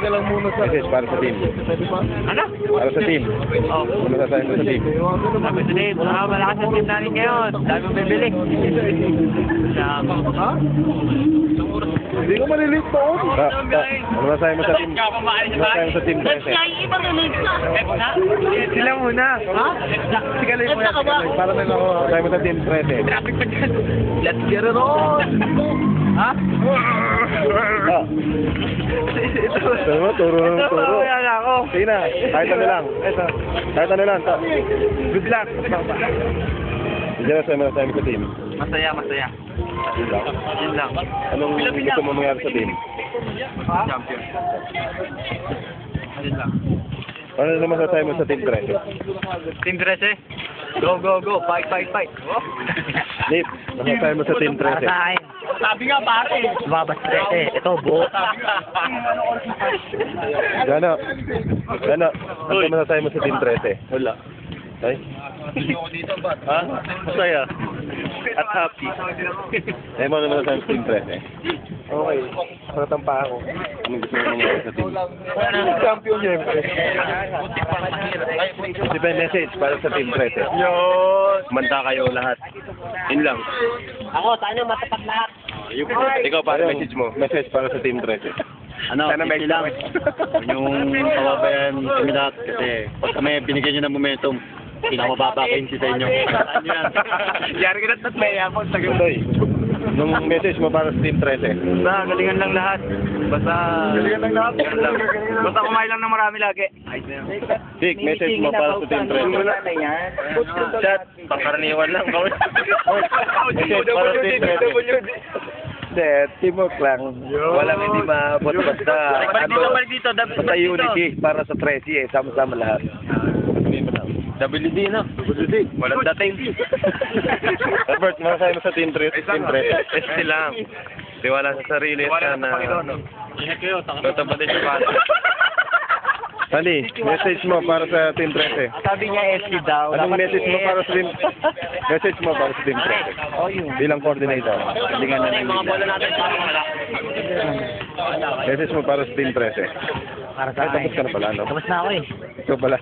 ka lang muna sa... Message para sa team. Ano? Para sa team. Oh. Ano masasabi mo sa team? Sabi sa Dave, malakas ang team natin ngayon. Dami mong bibili. Ha? Hindi ko malilate pa ako. Ano masasabi mo sa team? Ano masasabi mo sa team 13? Sila muna. Ha? Sigalay mo yan. Para na ako. Masasabi mo sa team 13? Traffic pa dyan. Let's get it on! Ha? Sabi mo, turo ng turo. Yan ako. Sige na, kahit ano lang. Kahit ano lang. Good luck. Hindi na sabi mo sa team. Masaya, masaya. Yun lang. Yun lang. Anong gusto mo mangyari sa team? Champion. Yun lang. Ano naman masasabi mo sa team 13? Team 13. Go, go, go. Fight, fight, fight. Oh. Nate, masasabi mo sa team 13? Sabi nga pare. Lumabas 13. Ito, buo. Gano? Ano masasabi mo sa team 13? Wala. Ay? Ha? Masaya. At happy. Eh, mo naman masasabi sa team 13? Okay. Natampa ako. Anong gusto mo mangyari sa team? Champion niya. Di ba message para sa team 13? Yun! Manta kayo lahat. Yun lang. Ako, sana matapat lahat. Ikaw para message mo. Message para sa team 13. Ano, easy lang. Huwag niyong pababayan kami lahat kasi pag kami binigyan niyo ng momentum, pinakamababa kayo sa inyo. Ano yan? Yari ka na't may ako. Toy, nung message mo para sa team 13? Basta, galingan lang lahat. Basta, Galingan lang lahat. Galingan lang. Basta kumain lang ng marami lagi. Vic, message mo para sa team 13? Chat, pangkaraniwan lang. Message para sa team 13? Hindi, teamwork lang. Walang hindi maabot basta Balik dito. basta unity para sa 13 eh. Sama-sama lahat. WD na. WD. Walang dating. Albert, masasabi mo sa team 13? ST lang. Tiwala sa sarili. Wala sa Panginoon, no? Ingat kayo, tanga. Tatapatin yung pala. Honey, message mo para sa team 13? Sabi niya ST daw. Anong message mo para sa team? Message mo para sa team 13? Oh, yun. Bilang coordinator. Galingan na ng Mga bola natin sa message mo para sa team 13? Para Ay, tapos ka na pala, no? Tapos na ako eh. Ikaw pala.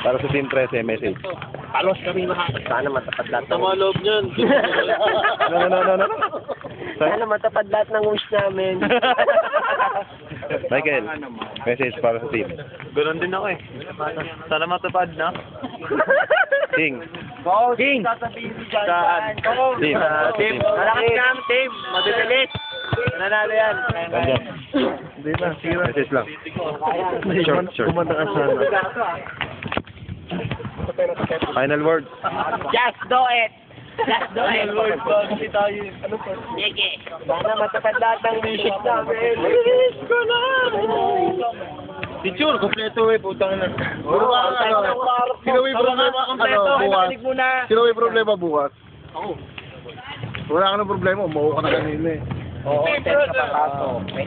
Para sa team 13, message. Palos kami sana matapad lahat. Tama loob niyan. No. Sana matapad lahat ng wish namin. Michael, message para sa team. Ganon din ako eh. Sana matapad na. King. King! Saan? Team. Team. Malakas ka ang team. Mabibilis. Nanalo yan. Ganyan. Hindi na, sira. Message lang. Short. Kumanda ka sana. Final word. Just do it! Just do it! Sige. Sana matapad lahat ng wishes namin. Wish ko na! Teacher, kompleto eh, putang ina. Sino may problema? Bukas? Sino may problema bukas? Ako. Wala ka ng problema, umuho ka na kanina eh. Oo, test na papasok. May